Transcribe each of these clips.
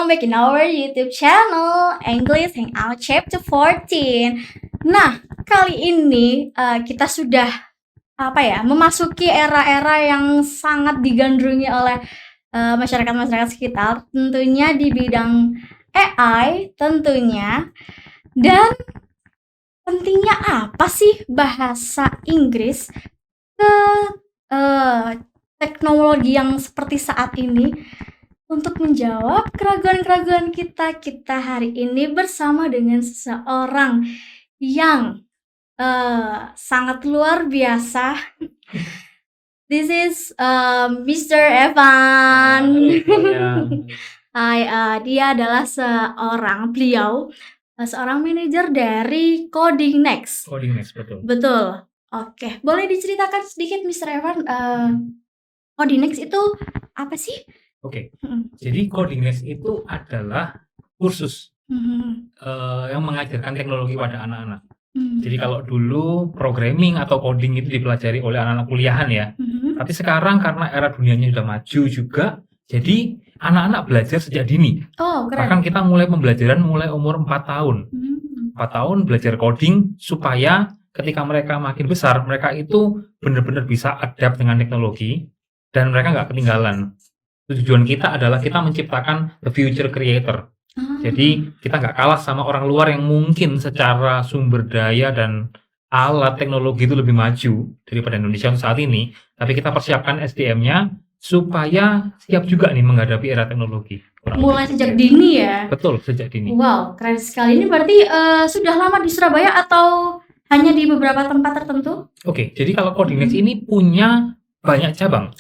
back in our YouTube channel English Hangout Chapter 14. Nah, kali ini kita sudah memasuki era-era yang sangat digandrungi oleh masyarakat-masyarakat sekitar, tentunya di bidang AI tentunya. Dan pentingnya apa sih bahasa Inggris ke teknologi yang seperti saat ini? Untuk menjawab keraguan-keraguan kita hari ini bersama dengan seseorang yang sangat luar biasa. This is Mr. Evan. Hai, dia adalah seorang manajer dari Coding Next. Coding Next, betul. Betul. Oke, boleh diceritakan sedikit Mr. Evan, Coding Next itu apa sih? Oke. Jadi Coding Next itu adalah kursus yang mengajarkan teknologi pada anak-anak. Jadi kalau dulu programming atau coding itu dipelajari oleh anak-anak kuliahan ya. Tapi sekarang karena era dunianya sudah maju juga, jadi anak-anak belajar sejak dini. Oh, keren. Bahkan kita mulai pembelajaran mulai umur 4 tahun. 4 tahun belajar coding supaya ketika mereka makin besar, mereka itu benar-benar bisa adapt dengan teknologi dan mereka nggak ketinggalan. Tujuan kita adalah kita menciptakan the future creator. Jadi kita nggak kalah sama orang luar yang mungkin secara sumber daya dan alat teknologi itu lebih maju daripada Indonesia saat ini. Tapi kita persiapkan SDM-nya supaya siap juga nih menghadapi era teknologi. Mulai sejak dini ya? Betul, sejak dini. Wow, keren sekali. Ini berarti sudah lama di Surabaya atau hanya di beberapa tempat tertentu? Oke, jadi kalau Coding Next ini punya banyak cabang.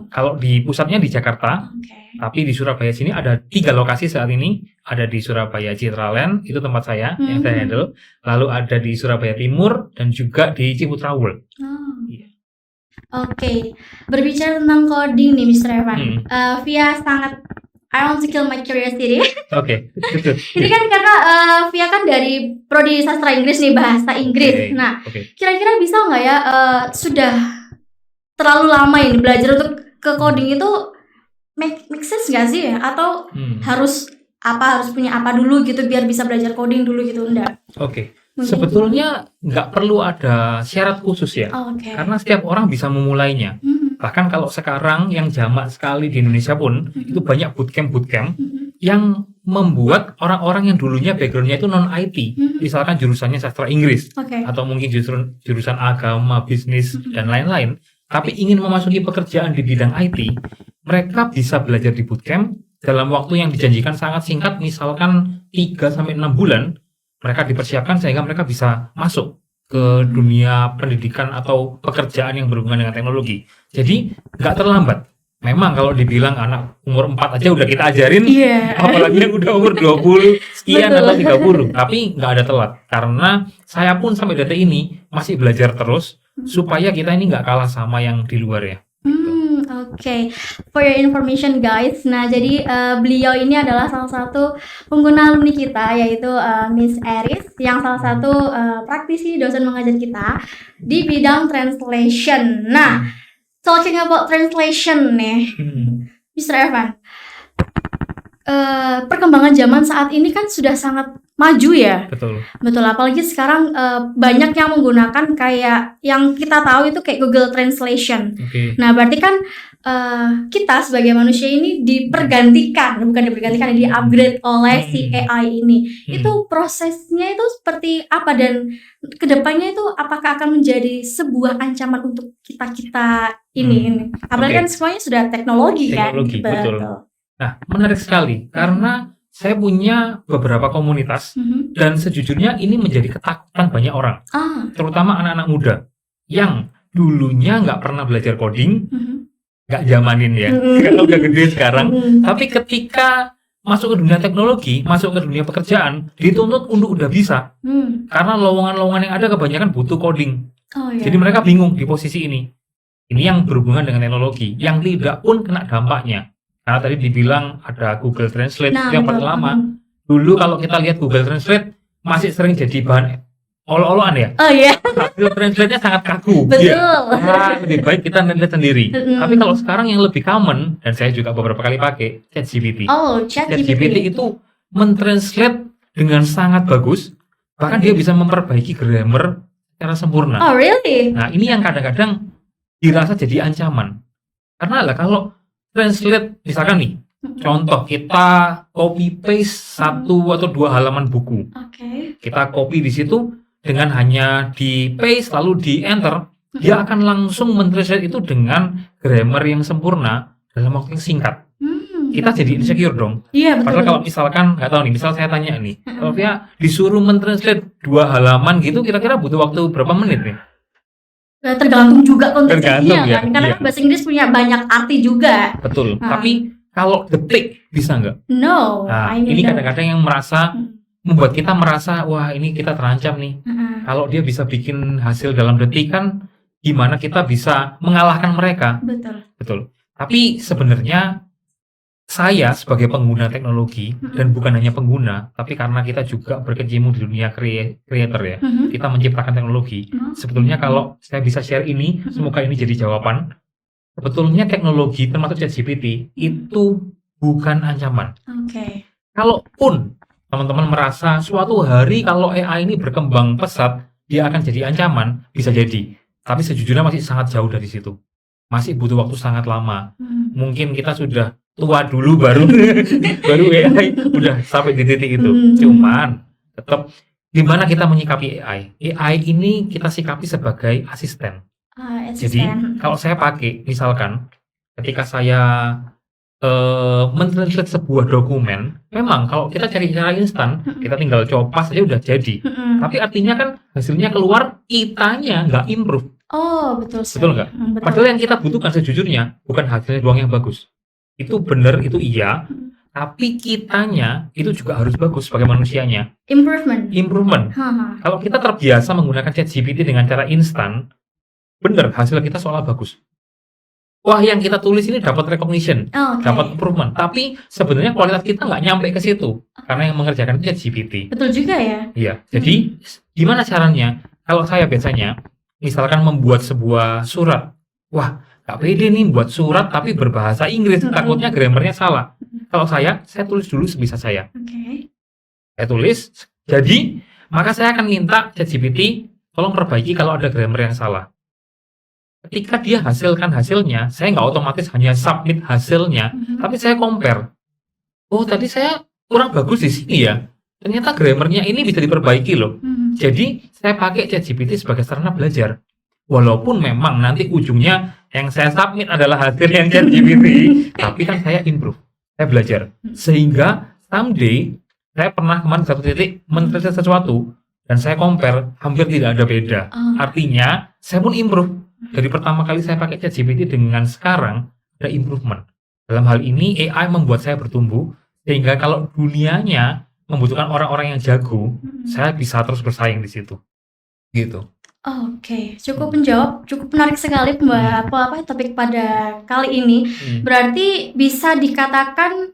Kalau di pusatnya di Jakarta, tapi di Surabaya sini ada 3 lokasi saat ini. Ada di Surabaya Citraland, itu tempat saya yang saya handle. Lalu ada di Surabaya Timur dan juga di Ciputra World. Oke, berbicara tentang coding nih Mr. Evan, Via sangat I want to kill my curiosity. Oke. Ini kan karena Via kan dari prodi sastra Inggris nih, bahasa Inggris. Nah, kira-kira bisa nggak ya sudah terlalu lama ini belajar untuk ke coding itu make sense nggak sih ya? Atau harus punya apa dulu gitu biar bisa belajar coding dulu gitu, enggak? Oke. Sebetulnya nggak perlu ada syarat khusus ya, karena setiap orang bisa memulainya. Bahkan kalau sekarang yang jamak sekali di Indonesia pun itu banyak bootcamp yang membuat orang-orang yang dulunya backgroundnya itu non IT, misalkan jurusannya sastra Inggris atau mungkin jurusan agama, bisnis dan lain-lain, tapi ingin memasuki pekerjaan di bidang IT, mereka bisa belajar di bootcamp dalam waktu yang dijanjikan sangat singkat, misalkan 3-6 bulan. Mereka dipersiapkan sehingga mereka bisa masuk ke dunia pendidikan atau pekerjaan yang berhubungan dengan teknologi. Jadi nggak terlambat. Memang kalau dibilang anak umur 4 aja udah kita ajarin, apalagi yang udah umur 20 sekian atau 30. Tapi nggak ada telat. Karena saya pun sampai detik ini masih belajar terus supaya kita ini nggak kalah sama yang di luar ya. Oke, for your information guys. Nah, jadi beliau ini adalah salah satu pengguna alumni kita, yaitu Miss Eris, yang salah satu praktisi dosen mengajar kita di bidang translation. Nah, talking about translation nih, Mr. Evan, perkembangan zaman saat ini kan sudah sangat maju ya. Betul. Apalagi sekarang banyak yang menggunakan kayak yang kita tahu itu kayak Google Translation. Nah, berarti kan kita sebagai manusia ini di-upgrade oleh si AI ini. Itu prosesnya itu seperti apa dan kedepannya itu apakah akan menjadi sebuah ancaman untuk kita ini? Apalagi kan semuanya sudah teknologi kan. Betul. Nah, menarik sekali karena saya punya beberapa komunitas dan sejujurnya ini menjadi ketakutan banyak orang, terutama anak-anak muda yang dulunya nggak pernah belajar coding, nggak zamanin ya, kalau udah gede sekarang. Tapi ketika masuk ke dunia teknologi, masuk ke dunia pekerjaan, dituntut untuk udah bisa, karena lowongan-lowongan yang ada kebanyakan butuh coding. Jadi mereka bingung di posisi ini. Ini yang berhubungan dengan teknologi, yang tidak pun kena dampaknya. Karena tadi dibilang ada Google Translate yang pertama. Dulu kalau kita lihat Google Translate masih sering jadi bahan olo-oloan ya. Oh iya. Hasil translate-nya sangat kaku. Betul. Lebih baik kita translate sendiri. Tapi kalau sekarang yang lebih common, dan saya juga beberapa kali pakai ChatGPT. ChatGPT itu mentranslate dengan sangat bagus. Bahkan dia bisa memperbaiki grammar secara sempurna. Oh really? Nah ini yang kadang-kadang dirasa jadi ancaman. Karena lah kalau translate, misalkan nih, contoh kita copy paste 1 atau 2 halaman buku. Kita copy di situ dengan hanya di paste lalu di enter, dia akan langsung mentranslate itu dengan grammar yang sempurna dalam waktu yang singkat. Kita jadi insecure dong. Iya betul. Padahal kalau misalkan nggak tahu nih, misal saya tanya nih, kalau dia disuruh mentranslate 2 halaman gitu, kira-kira butuh waktu berapa menit nih? Tergantung juga konteksnya ya, kan, karena bahasa Inggris punya banyak arti juga. Betul. Tapi kalau detik bisa nggak? No. Nah, ini kadang-kadang yang membuat kita merasa wah ini kita terancam nih. Kalau dia bisa bikin hasil dalam detik kan, gimana kita bisa mengalahkan mereka? Betul. Tapi sebenarnya saya sebagai pengguna teknologi dan bukan hanya pengguna, tapi karena kita juga berkecimpung di dunia creator ya, kita menciptakan teknologi. Sebetulnya kalau saya bisa share ini, semoga ini jadi jawaban. Sebetulnya teknologi termasuk ChatGPT itu bukan ancaman. Kalaupun teman-teman merasa suatu hari kalau AI ini berkembang pesat, dia akan jadi ancaman, bisa jadi. Tapi sejujurnya masih sangat jauh dari situ. Masih butuh waktu sangat lama. Mungkin kita sudah tua dulu baru AI udah sampai di titik itu. Cuman tetap gimana kita menyikapi AI? AI ini kita sikapi sebagai asisten. Jadi kalau saya pakai, misalkan ketika saya mentranslate sebuah dokumen, memang kalau kita cari cara instan, kita tinggal copas aja udah jadi. Tapi artinya kan hasilnya keluar, kitanya nggak improve. Betul nggak? Padahal yang kita butuhkan sejujurnya bukan hasilnya doang yang bagus. Itu benar, itu iya. Tapi kitanya itu juga harus bagus sebagai manusianya. Improvement. Kalau kita terbiasa menggunakan ChatGPT dengan cara instan, benar hasil kita seolah bagus. Wah, yang kita tulis ini dapat recognition, dapat improvement. Tapi sebenarnya kualitas kita nggak nyampe ke situ karena yang mengerjakan itu ChatGPT. Betul juga ya. Iya. Jadi gimana caranya? Kalau saya biasanya, misalkan membuat sebuah surat, wah nggak pede nih buat surat tapi berbahasa Inggris, takutnya grammarnya salah. Kalau saya tulis dulu sebisa saya. Saya tulis, jadi maka saya akan minta ChatGPT tolong perbaiki kalau ada grammar yang salah. Ketika dia hasilkan hasilnya, saya nggak otomatis hanya submit hasilnya, tapi saya compare. Oh tadi saya kurang bagus di sini ya. Ternyata grammarnya ini bisa diperbaiki loh. Jadi saya pakai ChatGPT sebagai sarana belajar. Walaupun memang nanti ujungnya yang saya submit adalah hasil yang ChatGPT, tapi kan saya improve, saya belajar. Sehingga someday saya pernah kemarin satu titik mentranslate sesuatu dan saya compare hampir tidak ada beda. Artinya saya pun improve. Dari pertama kali saya pakai ChatGPT dengan sekarang ada improvement. Dalam hal ini AI membuat saya bertumbuh sehingga kalau dunianya membutuhkan orang-orang yang jago, saya bisa terus bersaing di situ. Gitu. Cukup menjawab, cukup menarik sekali topik pada kali ini. Berarti bisa dikatakan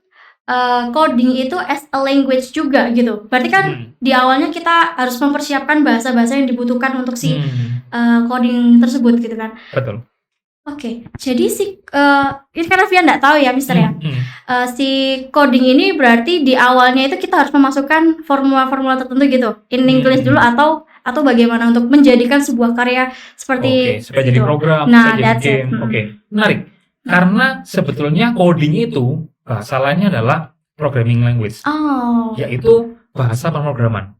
coding itu as a language juga gitu. Berarti kan di awalnya kita harus mempersiapkan bahasa-bahasa yang dibutuhkan untuk si coding tersebut gitu kan. Betul. Jadi ini karena Via nggak tahu ya Mister ya. Si coding ini berarti di awalnya itu kita harus memasukkan formula-formula tertentu gitu in English dulu atau bagaimana untuk menjadikan sebuah karya seperti supaya jadi program, jadi game. Menarik. Karena sebetulnya coding itu bahasa lainnya adalah programming language. Yaitu bahasa pemrograman.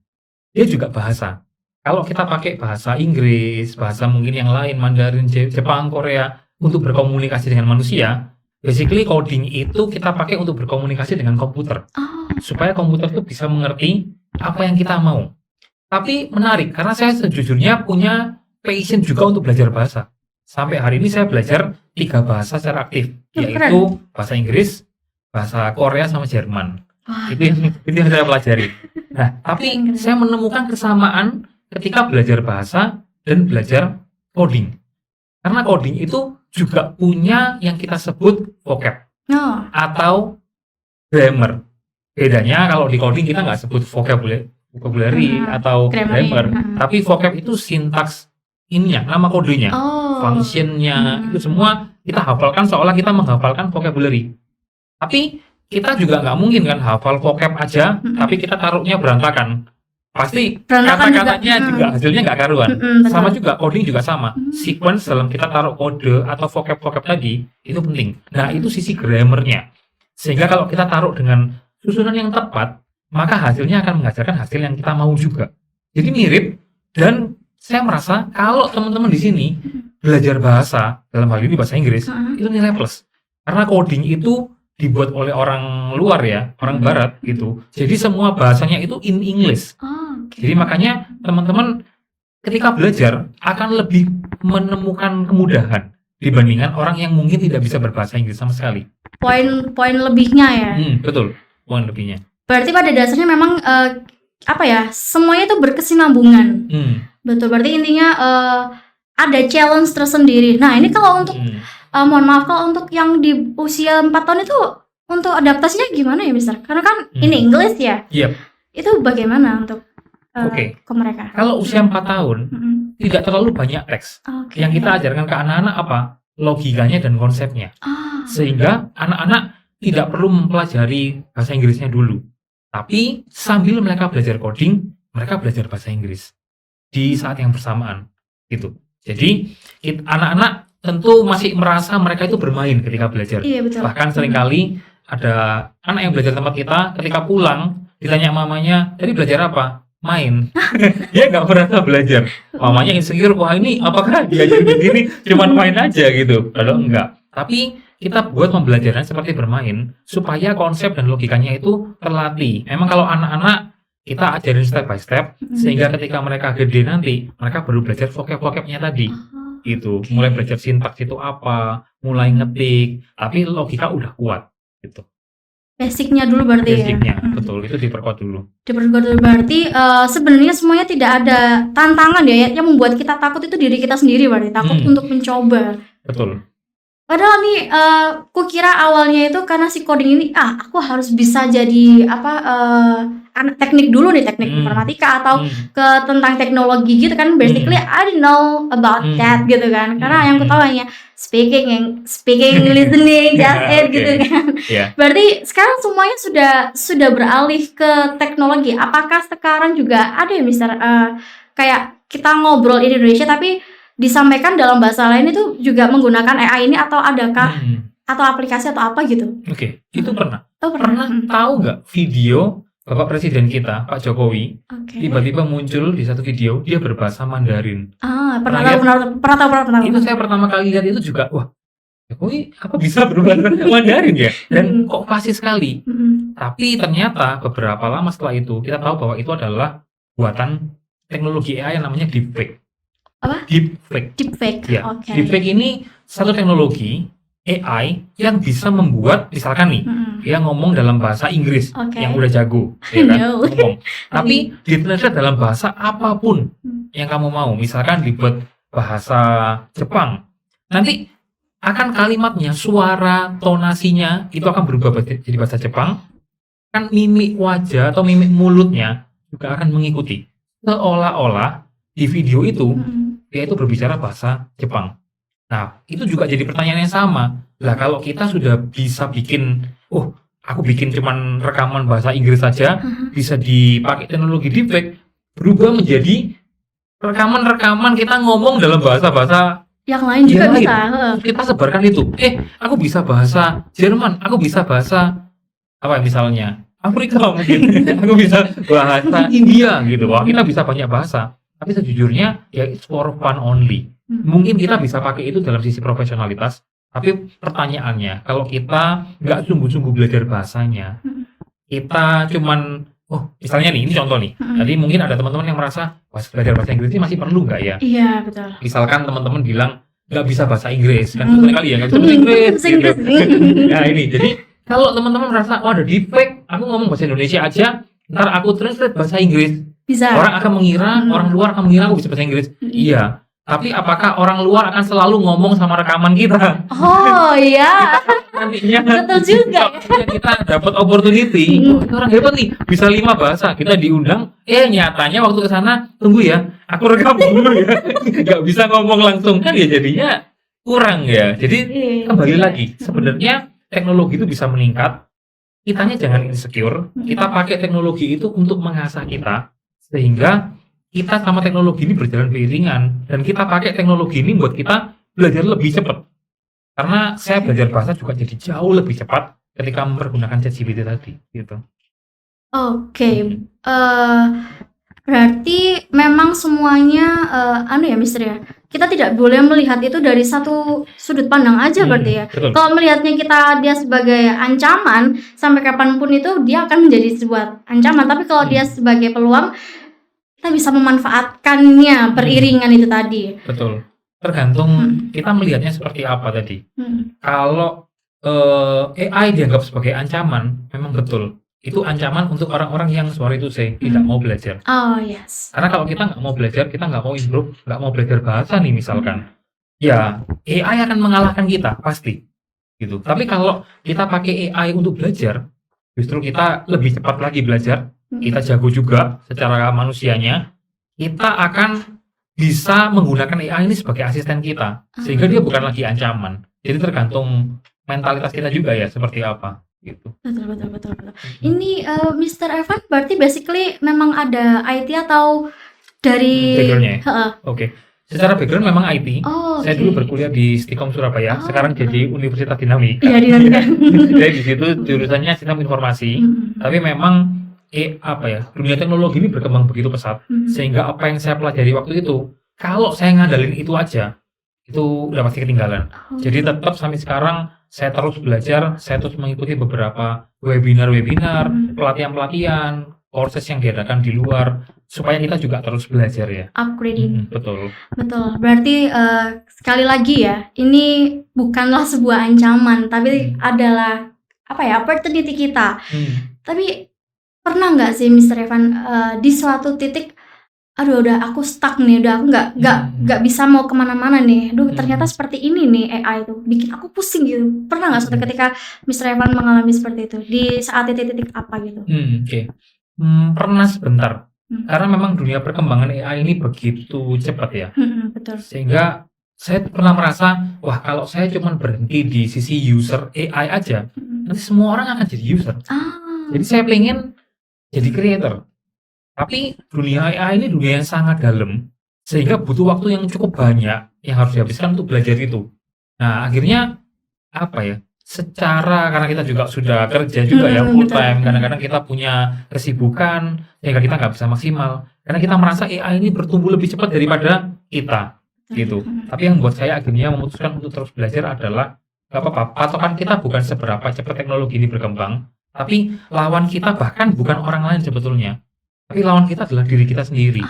Dia juga bahasa. Kalau kita pakai bahasa Inggris, bahasa mungkin yang lain, Mandarin, Jepang, Korea, untuk berkomunikasi dengan manusia, basically coding itu kita pakai untuk berkomunikasi dengan komputer. Supaya komputer itu bisa mengerti apa yang kita mau. Tapi menarik, karena saya sejujurnya punya passion juga untuk belajar bahasa. Sampai hari ini saya belajar 3 bahasa secara aktif, yaitu bahasa Inggris, bahasa Korea, sama Jerman. Itu yang saya pelajari. Nah, tapi saya menemukan kesamaan ketika belajar bahasa dan belajar coding. Karena coding itu juga punya yang kita sebut vocab atau grammar. Bedanya kalau di coding kita nggak sebut vocab, vocabulary atau grammar, tapi vocab itu sintaks ininya, nama kodenya, functionnya, itu semua kita hafalkan seolah kita menghafalkan vocabulary. Tapi kita juga nggak mungkin kan hafal vocab aja, tapi kita taruhnya berantakan. Pasti kata-katanya juga hasilnya nggak karuan. Sama juga coding juga sama. Sequence dalam kita taruh kode atau vocab tadi itu penting. Nah itu sisi grammarnya. Sehingga kalau kita taruh dengan susunan yang tepat, maka hasilnya akan menghasilkan hasil yang kita mau juga. Jadi mirip, dan saya merasa kalau teman-teman di sini belajar bahasa, dalam hal ini bahasa Inggris, itu nilai plus. Karena coding itu dibuat oleh orang luar ya, orang barat gitu. Jadi semua bahasanya itu in English. Jadi makanya teman-teman ketika belajar akan lebih menemukan kemudahan dibandingkan orang yang mungkin tidak bisa berbahasa Inggris sama sekali. Poin lebihnya ya. Betul, poin lebihnya. Berarti pada dasarnya memang semuanya itu berkesinambungan. Betul, berarti intinya ada challenge tersendiri. Nah ini kalau untuk mohon maaf, kalau untuk yang di usia 4 tahun itu untuk adaptasinya gimana ya Mister? Karena kan ini English ya. Itu bagaimana untuk ke mereka? Kalau usia 4 tahun tidak terlalu banyak teks. Yang kita ajarkan ke anak-anak apa? Logikanya dan konsepnya. Sehingga anak-anak tidak perlu mempelajari bahasa Inggrisnya dulu. Tapi sambil mereka belajar coding, mereka belajar bahasa Inggris di saat yang bersamaan gitu. Jadi anak-anak tentu masih merasa mereka itu bermain ketika belajar. Iya, betul. Bahkan seringkali ada anak yang belajar tempat kita, ketika pulang ditanya mamanya, tadi belajar apa? Main. Dia nggak merasa belajar. Mamanya insecure, wah ini apakah diajar begini cuman main aja gitu. Padahal enggak. Tapi kita buat pembelajaran seperti bermain supaya konsep dan logikanya itu terlatih. Memang kalau anak-anak kita ajarin step by step sehingga ketika mereka gede nanti mereka baru belajar vocab-vocabnya tadi. Gitu. Mulai belajar sintaks itu apa, mulai ngetik, tapi logika udah kuat gitu. Basicnya dulu berarti. Basicnya, betul, itu diperkuat dulu. Berarti sebenarnya semuanya tidak ada tantangan ya yang membuat kita takut, itu diri kita sendiri berarti takut untuk mencoba. Betul. Padahal nih, kukira awalnya itu karena si coding ini, aku harus bisa jadi anak teknik dulu nih, teknik informatika atau ke tentang teknologi gitu kan. Basically I don't know about that gitu kan. Karena yang ku tahu hanya speaking, listening, just it gitu kan. Berarti sekarang semuanya sudah beralih ke teknologi. Apakah sekarang juga ada ya Mister, kayak kita ngobrol Indonesia tapi disampaikan dalam bahasa lain itu juga menggunakan AI ini, atau adakah atau aplikasi atau apa gitu? Oke, itu pernah. Pernah tahu nggak video Bapak Presiden kita Pak Jokowi tiba-tiba muncul di satu video dia berbahasa Mandarin. Pernah. Itu saya pertama kali lihat itu juga, wah Jokowi apa bisa berbahasa Mandarin ya? Dan kok pasti sekali. Tapi ternyata beberapa lama setelah itu kita tahu bahwa itu adalah buatan teknologi AI yang namanya deepfake. Apa? Deepfake. Ya. Deepfake ini satu teknologi AI yang bisa membuat, misalkan nih, dia ngomong dalam bahasa Inggris yang udah jago, ya kan? Ngomong. Tapi ditranslate dalam bahasa apapun yang kamu mau. Misalkan dibuat bahasa Jepang. Nanti akan kalimatnya, suara, tonasinya itu akan berubah jadi bahasa Jepang. Kan mimik wajah atau mimik mulutnya juga akan mengikuti. Seolah-olah di video itu dia itu berbicara bahasa Jepang. Nah, itu juga jadi pertanyaan yang sama. Lah kalau kita sudah bisa bikin, aku bikin cuman rekaman bahasa Inggris saja, bisa dipakai teknologi deepfake, berubah menjadi rekaman kita ngomong dalam bahasa-bahasa yang lain juga bisa. Kita sebarkan itu. Aku bisa bahasa Jerman, aku bisa bahasa apa misalnya Afrika mungkin, aku bisa bahasa India gitu. Wah, kita bisa banyak bahasa. Tapi sejujurnya ya it's for fun only. Mungkin kita bisa pakai itu dalam sisi profesionalitas. Tapi pertanyaannya, kalau kita nggak sungguh-sungguh belajar bahasanya, kita cuman, misalnya nih, ini contoh nih. Tadi mungkin ada teman-teman yang merasa, belajar bahasa Inggris ini masih perlu nggak ya? Iya, betul. Misalkan teman-teman bilang nggak bisa bahasa Inggris, kan betul kali ya nggak bisa bahasa Inggris. Gitu. Nah ini, jadi kalau teman-teman merasa, ada deepfake, aku ngomong bahasa Indonesia aja, ntar aku translate bahasa Inggris. Bisa. Orang akan mengira, orang luar akan mengira aku bisa bahasa Inggris. Iya, Tapi apakah orang luar akan selalu ngomong sama rekaman kita? Oh iya, Nantinya betul juga. kalau kita dapat opportunity, oh, ini orang hebat nih, bisa 5 bahasa, kita diundang, nyatanya waktu ke sana, tunggu ya, aku rekam dulu ya, nggak bisa ngomong langsung kan ya, jadinya kurang ya. Jadi kembali lagi, sebenarnya teknologi itu bisa meningkat, kitanya jangan insecure, kita pakai teknologi itu untuk mengasah kita, sehingga kita sama teknologi ini berjalan beriringan, dan kita pakai teknologi ini buat kita belajar lebih cepat. Karena saya belajar bahasa juga jadi jauh lebih cepat ketika mempergunakan ChatGPT tadi, gitu. Oke, berarti memang semuanya ya Mister ya. Kita tidak boleh melihat itu dari satu sudut pandang aja berarti ya. Betul. Kalau melihatnya dia sebagai ancaman, sampai kapanpun itu dia akan menjadi sebuah ancaman. Tapi kalau dia sebagai peluang, kita bisa memanfaatkannya beriringan itu tadi. Betul. Tergantung kita melihatnya seperti apa tadi. Kalau AI dianggap sebagai ancaman, memang betul. Itu ancaman untuk orang-orang yang sorry to say tidak mau belajar. Oh yes. Karena kalau kita nggak mau belajar, kita nggak mau improve, nggak mau belajar bahasa nih misalkan, ya AI akan mengalahkan kita pasti, gitu. Tapi kalau kita pakai AI untuk belajar, justru kita lebih cepat lagi belajar. Kita jago juga secara manusianya, kita akan bisa menggunakan AI ini sebagai asisten kita, sehingga dia bukan lagi ancaman. Jadi tergantung mentalitas kita juga ya, seperti apa gitu. Betul. Ini Mr. Evan berarti basically memang ada IT atau dari backgroundnya ya? Oke. Secara background memang IT. Saya dulu berkuliah di Stikom Surabaya, sekarang jadi Universitas Dinamika. Iya, Dinamika. Jadi di situ jurusannya sistem informasi, tapi memang dunia teknologi ini berkembang begitu pesat, sehingga apa yang saya pelajari waktu itu, kalau saya ngandalin itu aja, itu udah pasti ketinggalan. Jadi tetap sampai sekarang saya terus belajar, saya terus mengikuti beberapa webinar, pelatihan, courses yang diadakan di luar, supaya kita juga terus belajar ya. Upgrading. Betul. Berarti sekali lagi ya, ini bukanlah sebuah ancaman, tapi adalah opportunity kita. Tapi pernah nggak sih Mr. Evan di suatu titik, udah aku stuck nih, udah aku nggak bisa mau kemana-mana nih, ternyata seperti ini nih AI itu bikin aku pusing gitu. Pernah nggak suatu ketika Mr. Evan mengalami seperti itu di saat titik-titik apa gitu? Pernah sebentar, karena memang dunia perkembangan AI ini begitu cepat ya. Betul. Sehingga saya pernah merasa, wah kalau saya cuma berhenti di sisi user AI aja, nanti semua orang akan jadi user. Jadi saya pengen jadi creator. Tapi dunia AI ini dunia yang sangat dalam, sehingga butuh waktu yang cukup banyak yang harus dihabiskan untuk belajar itu. Nah, akhirnya secara karena kita juga sudah kerja juga ya full time, kadang-kadang kita punya kesibukan sehingga kita nggak bisa maksimal. Karena kita merasa AI ini bertumbuh lebih cepat daripada kita, gitu. Tapi yang buat saya akhirnya memutuskan untuk terus belajar adalah nggak apa-apa. Patokan kita bukan seberapa cepat teknologi ini berkembang, tapi lawan kita bahkan bukan orang lain sebetulnya, tapi lawan kita adalah diri kita sendiri.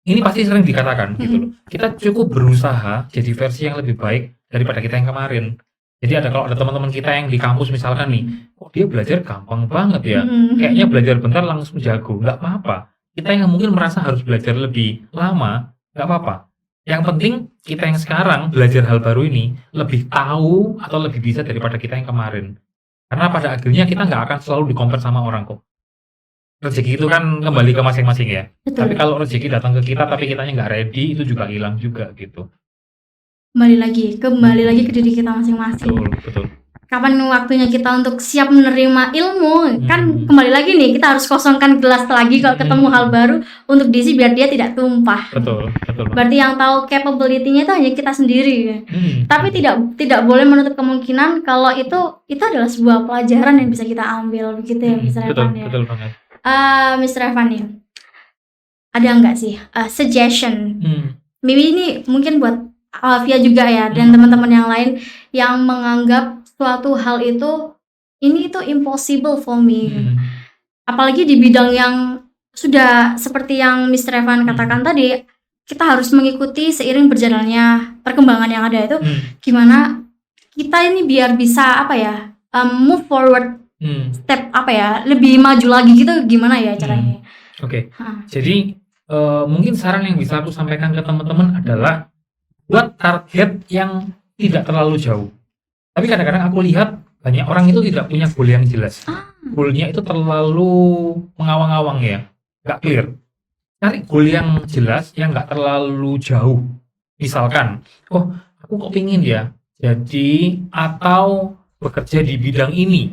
Ini pasti sering dikatakan gitu loh. Kita cukup berusaha jadi versi yang lebih baik daripada kita yang kemarin. Jadi kalau ada teman-teman kita yang di kampus misalkan nih, kok dia belajar gampang banget ya, kayaknya belajar bentar langsung jago. Nggak apa-apa. Kita yang mungkin merasa harus belajar lebih lama, nggak apa-apa. Yang penting kita yang sekarang belajar hal baru ini lebih tahu atau lebih bisa daripada kita yang kemarin. Karena pada akhirnya kita nggak akan selalu dikompar sama orang kok. Rezeki itu kan kembali ke masing-masing ya. Betul. Tapi kalau rezeki datang ke kita tapi kitanya nggak ready, itu juga hilang juga gitu. Kembali lagi ke diri kita masing-masing. Betul. Kapan waktunya kita untuk siap menerima ilmu? Kan kembali lagi nih, kita harus kosongkan gelas lagi kalau ketemu hal baru untuk diisi biar dia tidak tumpah. Betul. Berarti yang tahu capability-nya itu hanya kita sendiri. Tapi tidak boleh menutup kemungkinan kalau itu adalah sebuah pelajaran yang bisa kita ambil, begitu ya, Mr. Evan ya. Betul banget. Mr. Evan ya, ada nggak sih suggestion? Maybe ini mungkin buat Alfia juga ya, dan teman-teman yang lain yang menganggap suatu hal itu impossible for me. Apalagi di bidang yang sudah seperti yang Mr. Evan katakan tadi, kita harus mengikuti seiring berjalannya perkembangan yang ada itu. Gimana kita ini biar bisa move forward, step lebih maju lagi gitu, gimana ya caranya? Oke. Jadi mungkin saran yang bisa aku sampaikan ke teman-teman adalah buat target yang tidak terlalu jauh. Tapi kadang-kadang aku lihat banyak orang itu tidak punya goal yang jelas. Goalnya itu terlalu mengawang-awang ya, nggak clear. Cari goal yang jelas, yang nggak terlalu jauh. Misalkan, oh aku kok pingin ya jadi atau bekerja di bidang ini.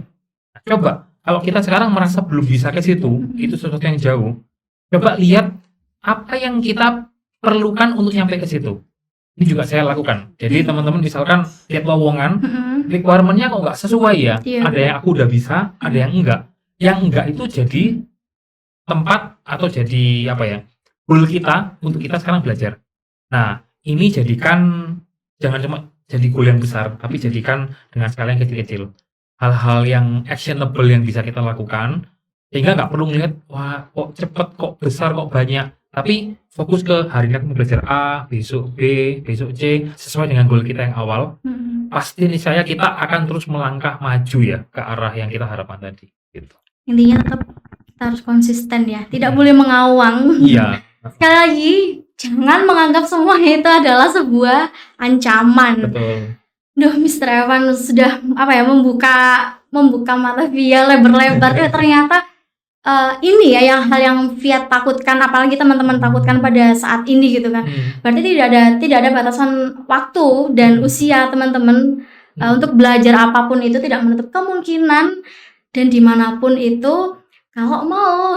Nah, coba kalau kita sekarang merasa belum bisa ke situ, itu sesuatu yang jauh. Coba lihat apa yang kita perlukan untuk nyampe ke situ. Ini juga saya lakukan. Jadi teman-teman misalkan lihat lowongan, requirement-nya kok nggak sesuai ya. Ada yang aku udah bisa, ada yang enggak. Yang enggak itu jadi tempat atau jadi apa ya, goal kita untuk kita sekarang belajar. Nah, ini jadikan jangan cuma jadi goal yang besar, tapi jadikan dengan skala yang kecil-kecil. Hal-hal yang actionable yang bisa kita lakukan, sehingga nggak perlu melihat, wah kok cepet, kok besar, kok banyak. Tapi fokus ke hari ini aku mau belajar A, besok B, besok C, sesuai dengan goal kita yang awal. Pasti nih saya kita akan terus melangkah maju ya ke arah yang kita harapkan tadi. Gitu. Intinya tetap kita harus konsisten ya, tidak boleh mengawang. Iya. Sekali lagi, jangan menganggap semua itu adalah sebuah ancaman. Betul. Duh, Mr. Evan sudah membuka mata via lebar-lebar. Ternyata ini ya hal yang via takutkan, apalagi teman-teman takutkan pada saat ini gitu kan. Berarti tidak ada batasan waktu dan usia teman-teman untuk belajar apapun itu tidak menutup kemungkinan, dan dimanapun itu kalau mau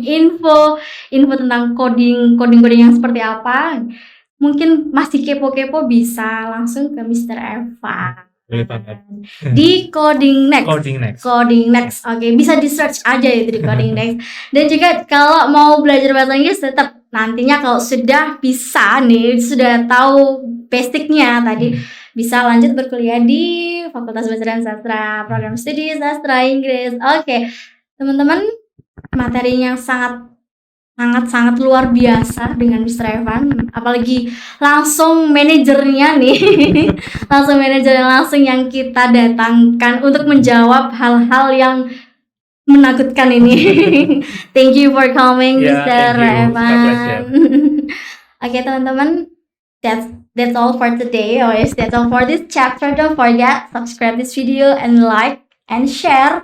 info tentang coding yang seperti apa, mungkin masih kepo-kepo bisa langsung ke Mr. Evan di Coding Next. Oke, bisa di search aja itu di Coding Next. Dan juga kalau mau belajar bahasa Inggris, tetap nantinya kalau sudah bisa nih, sudah tahu basicnya tadi, bisa lanjut berkuliah di Fakultas Bahasa dan Sastra, program studi sastra Inggris. Oke, teman-teman, materinya sangat luar biasa dengan Mr. Evan, apalagi langsung manajernya nih langsung yang kita datangkan untuk menjawab hal-hal yang menakutkan ini. Thank you for coming, Mr. Evan. Oke, teman-teman, that's all for today. That's all for this chapter. Don't forget, subscribe this video and like and share,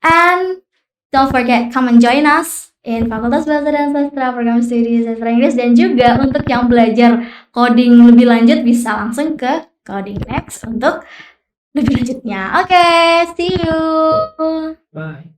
and don't forget, come and join us in Fakultas Bahasa dan Sastra, program studi sastra Inggris. Dan juga untuk yang belajar coding lebih lanjut bisa langsung ke Coding Next untuk lebih lanjutnya. Oke, see you. Bye.